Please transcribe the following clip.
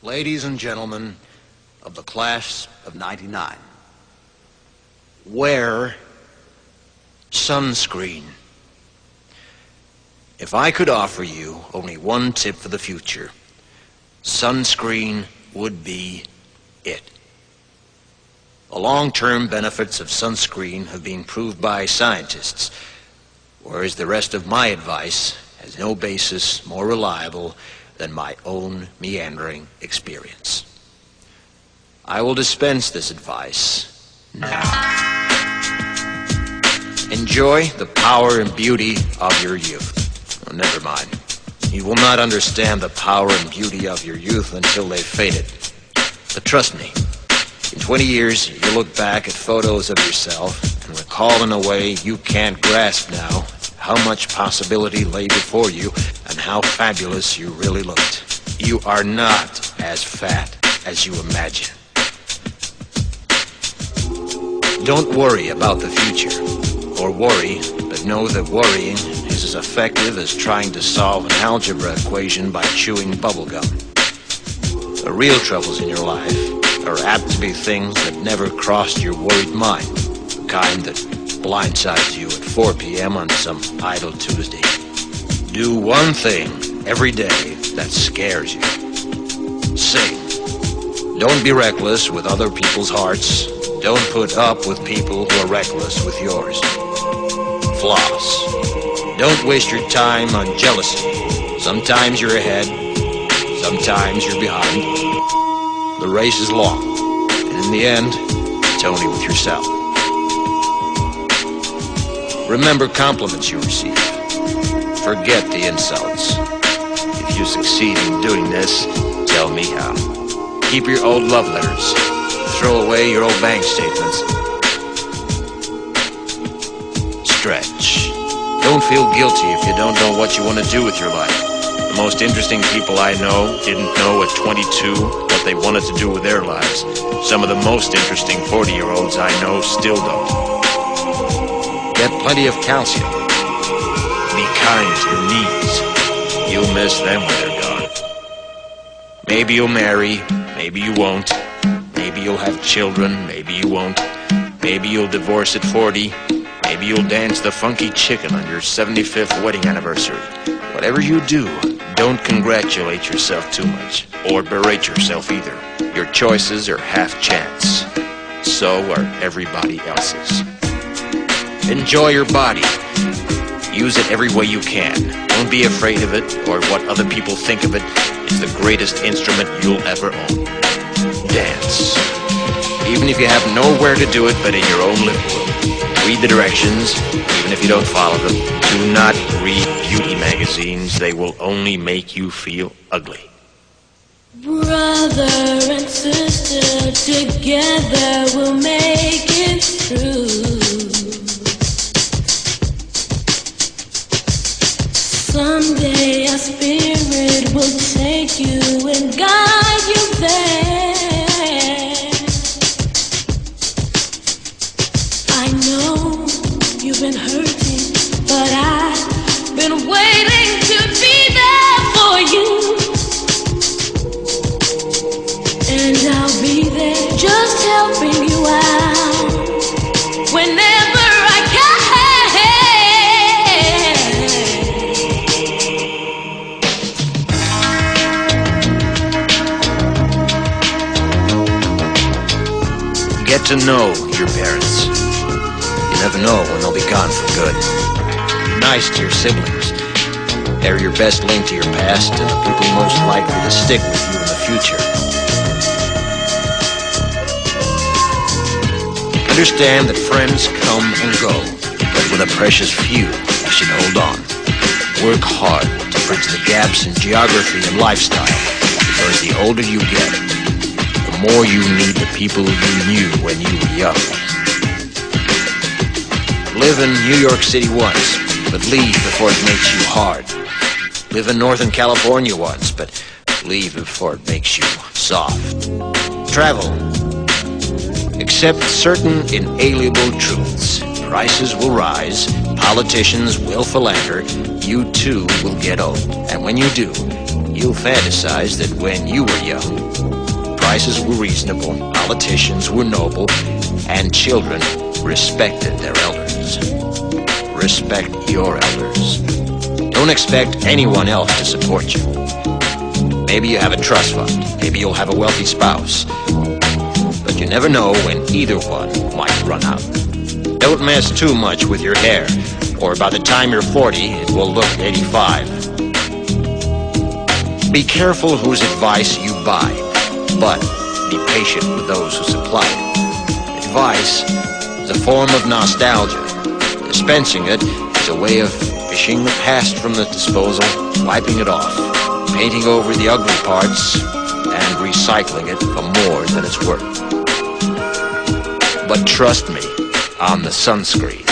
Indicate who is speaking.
Speaker 1: Ladies and gentlemen of the class of '99, wear sunscreen. If I could offer you only one tip for the future, sunscreen would be it. The long-term benefits of sunscreen have been proved by scientists, whereas the rest of my advice has no basis more reliable than my own meandering experience. I will dispense this advice now. Enjoy the power and beauty of your youth. Oh, never mind. You will not understand the power and beauty of your youth until they've faded. But trust me, in 20 years, you'll look back at photos of yourself and recall in a way you can't grasp now how much possibility lay before you and how fabulous you really looked. You are not as fat as you imagine. Don't worry about the future, or worry, but know that worrying is as effective as trying to solve an algebra equation by chewing bubblegum. The real troubles in your life are apt to be things that never crossed your worried mind, the kind that blindsides you at 4 p.m. on some idle Tuesday. Do one thing every day that scares you. Sing. Don't be reckless with other people's hearts. Don't put up with people who are reckless with yours. Floss. Don't waste your time on jealousy. Sometimes you're ahead, sometimes you're behind. The race is long, and in the end, it's only with yourself. Remember compliments you receive. Forget the insults. If you succeed in doing this, tell me how. Keep your old love letters. Throw away your old bank statements. Stretch. Don't feel guilty if you don't know what you want to do with your life. The most interesting people I know didn't know at 22 what they wanted to do with their lives. Some of the most interesting 40-year-olds I know still don't. Get plenty of calcium. Be kind to your knees. You'll miss them when they're gone. Maybe you'll marry, maybe you won't. Maybe you'll have children, maybe you won't. Maybe you'll divorce at 40. Maybe you'll dance the funky chicken on your 75th wedding anniversary. Whatever you do, don't congratulate yourself too much, or berate yourself either. Your choices are half chance. So are everybody else's. Enjoy your body. Use it every way you can. Don't be afraid of it or what other people think of it. It's the greatest instrument you'll ever own. Dance. Even if you have nowhere to do it but in your own living room. Read the directions, even if you don't follow them. Do not read beauty magazines. They will only make you feel ugly.
Speaker 2: Brother and sister, together we'll make it through. Someday our spirit will take you and guide you there. I know you've been hurting, but I've been waiting to be there for you. And I'll be there just helping you out whenever I can.
Speaker 1: Get to know your parents. You never know when they'll be gone for good. Be nice to your siblings. They're your best link to your past and the people most likely to stick with you in the future. Understand that friends come and go, but with a precious few, you should hold on. Work hard to bridge the gaps in geography and lifestyle, because the older you get, the more you need the people you knew when you were young. Live in New York City once, but leave before it makes you hard. Live in Northern California once, but leave before it makes you soft. Travel. Accept certain inalienable truths. Prices will rise, politicians will philander, you too will get old. And when you do, you'll fantasize that when you were young, prices were reasonable, politicians were noble, and children respected their elders. Respect your elders. Don't expect anyone else to support you. Maybe you have a trust fund, maybe you'll have a wealthy spouse, but you never know when either one might run out. Don't mess too much with your hair, or by the time you're 40, it will look 85. Be careful whose advice you buy, but be patient with those who supply it. Advice is a form of nostalgia. Dispensing it is a way of fishing the past from the disposal, wiping it off, painting over the ugly parts, and recycling it for more than it's worth. But trust me on the sunscreen.